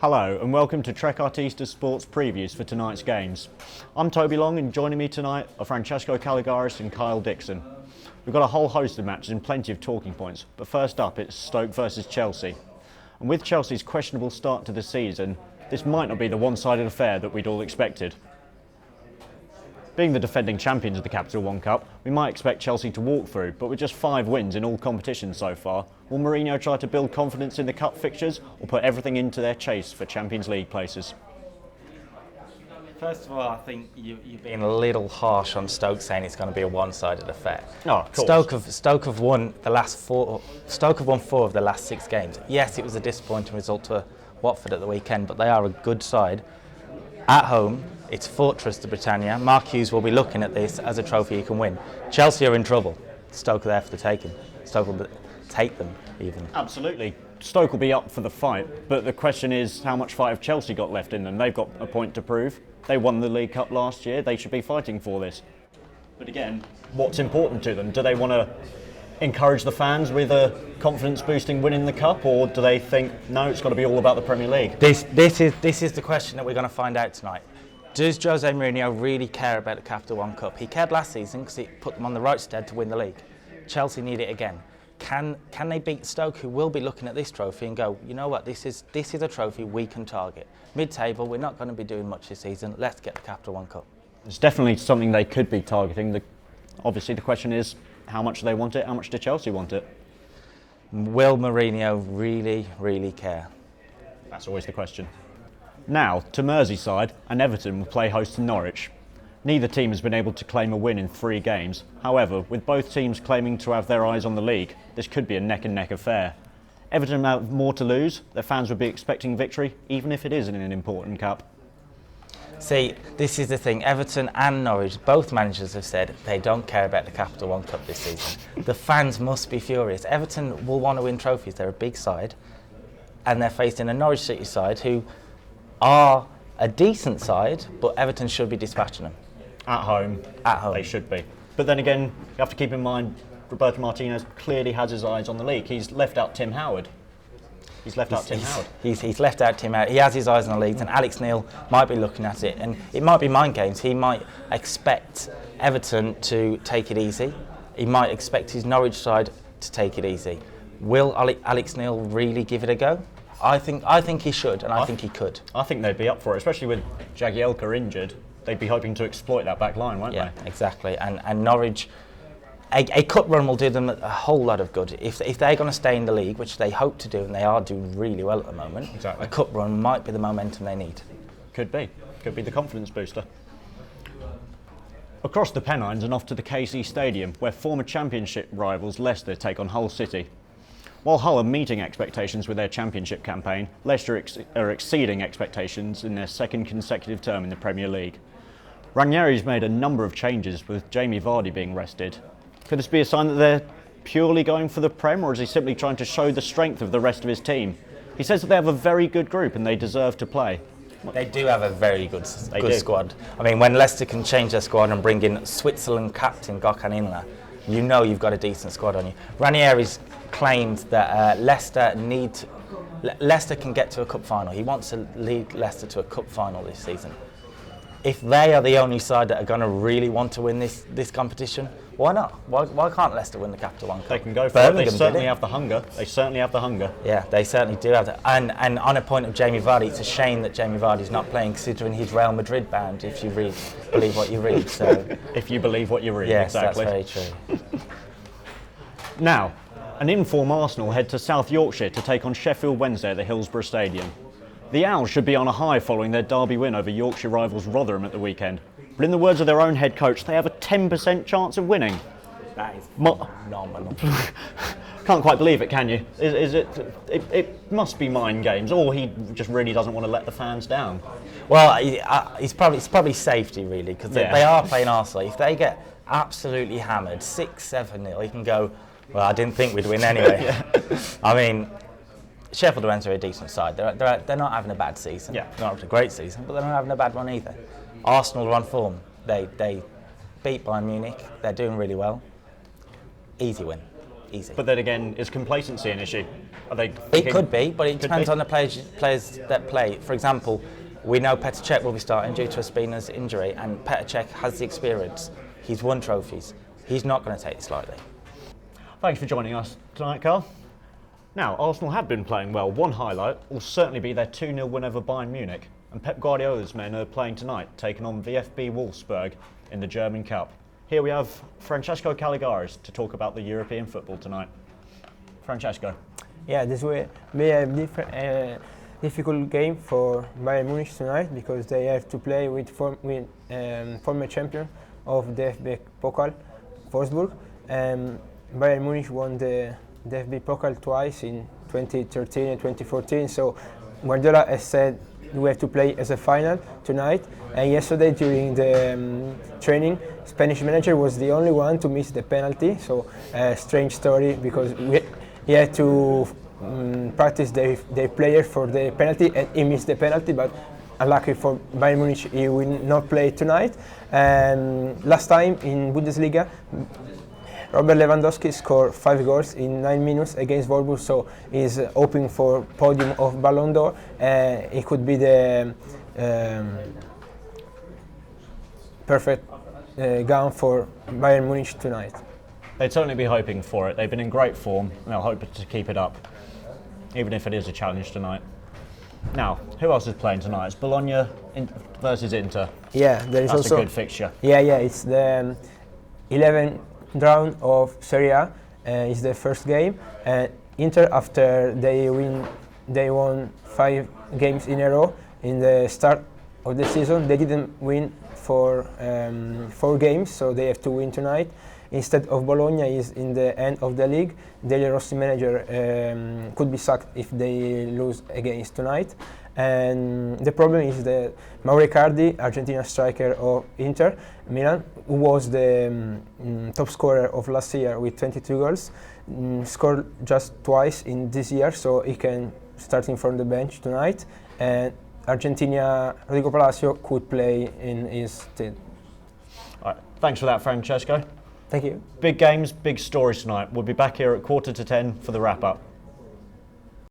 Hello and welcome to Trequartista Sports Previews for tonight's games. I'm Toby Long and joining me tonight are Francesco Caligaris and Kyle Dixon. We've got a whole host of matches and plenty of talking points, but first up it's Stoke versus Chelsea. And with Chelsea's questionable start to the season, this might not be the one-sided affair that we'd all expected. Being the defending champions of the Capital One Cup, we might expect Chelsea to walk through, but with just 5 wins in all competitions so far, will Mourinho try to build confidence in the cup fixtures or put everything into their chase for Champions League places? First of all, I think you're being a little harsh on Stoke saying it's going to be a one-sided affair. No, of course. Stoke have won the last 4. Stoke have won 4 of the last 6 games. Yes, it was a disappointing result to Watford at the weekend, but they are a good side. At home, it's Fortress de Britannia. Mark Hughes will be looking at this as a trophy he can win. Chelsea are in trouble. Stoke are there for the taking. Stoke will take them even. Absolutely. Stoke will be up for the fight, but the question is how much fight have Chelsea got left in them? They've got a point to prove. They won the League Cup last year. They should be fighting for this. But again, what's important to them? Do they want to encourage the fans with a confidence-boosting win in the Cup, or do they think, no, it's got to be all about the Premier League? This is the question that we're going to find out tonight. Does Jose Mourinho really care about the Capital One Cup? He cared last season because it put them on the right stead to win the league. Chelsea need it again. Can they beat Stoke, who will be looking at this trophy and go, you know what, this is a trophy we can target. Mid-table, we're not going to be doing much this season. Let's get the Capital One Cup. It's definitely something they could be targeting. Obviously, the question is, how much do they want it? How much do Chelsea want it? Will Mourinho really, really care? That's always the question. Now, to Merseyside, and Everton will play host to Norwich. Neither team has been able to claim a win in 3 games. However, with both teams claiming to have their eyes on the league, this could be a neck-and-neck affair. Everton have more to lose. Their fans would be expecting victory, even if it is in an important cup. See, this is the thing. Everton and Norwich, both managers have said they don't care about the Capital One Cup this season. The fans must be furious. Everton will want to win trophies. They're a big side, and they're facing a Norwich City side who are a decent side, but Everton should be dispatching them. At home, they should be. But then again, you have to keep in mind, Roberto Martinez clearly has his eyes on the league. He's left out Tim Howard. He's left out Tim Howard. He's left out Tim Howard. He has his eyes on the league, and Alex Neil might be looking at it. And it might be mind games. He might expect Everton to take it easy. He might expect his Norwich side to take it easy. Will Alex Neil really give it a go? I think he should, and I think he could. I think they'd be up for it, especially with Jagielka injured. They'd be hoping to exploit that back line, won't they? Yeah, exactly. And Norwich, a cup run will do them a whole lot of good. If they're going to stay in the league, which they hope to do, and they are doing really well at the moment, exactly. A cup run might be the momentum they need. Could be the confidence booster. Across the Pennines and off to the KC Stadium, where former Championship rivals Leicester take on Hull City. While Hull are meeting expectations with their Championship campaign, Leicester are exceeding expectations in their 2nd consecutive term in the Premier League. Ranieri's made a number of changes, with Jamie Vardy being rested. Could this be a sign that they're purely going for the Prem, or is he simply trying to show the strength of the rest of his team? He says that they have a very good group and they deserve to play. They do have a very good squad. I mean, when Leicester can change their squad and bring in Switzerland captain Gökhan Inler, you know you've got a decent squad on you. Ranieri's claimed that Leicester can get to a cup final. He wants to lead Leicester to a cup final this season. If they are the only side that are going to really want to win this competition, why not? Why can't Leicester win the Capital One Cup? They can go for it. They certainly have the hunger. They certainly have the hunger. Yeah, they certainly do have that. And on a point of Jamie Vardy, it's a shame that Jamie Vardy's not playing, considering he's Real Madrid bound, if you believe what you read. So, if you believe what you read, yes, exactly. That's very true. Now, an in-form Arsenal head to South Yorkshire to take on Sheffield Wednesday at the Hillsborough Stadium. The Owls should be on a high following their derby win over Yorkshire rivals Rotherham at the weekend. But in the words of their own head coach, they have a 10% chance of winning. That is phenomenal. Can't quite believe it, can you? It must be mind games, or he just really doesn't want to let the fans down. Well, it's probably safety, really, because they are playing Arsenal. If they get absolutely hammered, 6-7-0, he can go, well, I didn't think we'd win anyway. Yeah. I mean, Sheffield Wednesday are a decent side. They're not having a bad season. Yeah. They're not having a great season, but they're not having a bad one either. Arsenal are on form. They beat Bayern Munich. They're doing really well. Easy win. easy. But then again, is complacency an issue? Are they? It could be, but it depends on the players that play. For example, we know Petr Cech will be starting due to Ospina's injury, and Petr Cech has the experience. He's won trophies. He's not going to take this lightly. Thanks for joining us tonight, Carl. Now, Arsenal have been playing well. One highlight will certainly be their 2-0 win over Bayern Munich. And Pep Guardiola's men are playing tonight, taking on VfB Wolfsburg in the German Cup. Here we have Francesco Caligaris to talk about the European football tonight. Francesco. Yeah, this will be a difficult game for Bayern Munich tonight because they have to play with former champion of the DFB Pokal, Wolfsburg. Bayern Munich won the DFB Pokal twice in 2013 and 2014, so Guardiola has said we have to play as a final tonight. And yesterday during the training, Spanish manager was the only one to miss the penalty, so a strange story because he had to practice their player for the penalty and he missed the penalty, but unlucky for Bayern Munich he will not play tonight. And last time in Bundesliga, Robert Lewandowski scored 5 goals in 9 minutes against Wolfsburg, so he's hoping for podium of Ballon d'Or. It could be the perfect gown for Bayern Munich tonight. They'd certainly be hoping for it. They've been in great form and they'll hope to keep it up, even if it is a challenge tonight. Now, who else is playing tonight? It's Bologna versus Inter. Yeah, there is That's also a good fixture. Yeah, it's the 11th round of Serie A. It's the first game. Inter, after they won 5 games in a row in the start of the season. They didn't win for 4 games, so they have to win tonight. Instead of Bologna is in the end of the league. Del Rossi manager could be sacked if they lose against tonight. And the problem is that Mauro Icardi, Argentina striker of Inter Milan, who was the top scorer of last year with 22 goals, scored just twice in this year, so he can starting from the bench tonight. And Argentina, Rodrigo Palacio could play in his stead. All right, thanks for that, Francesco. Thank you. Big games, big stories tonight. We'll be back here at 9:45 for the wrap-up.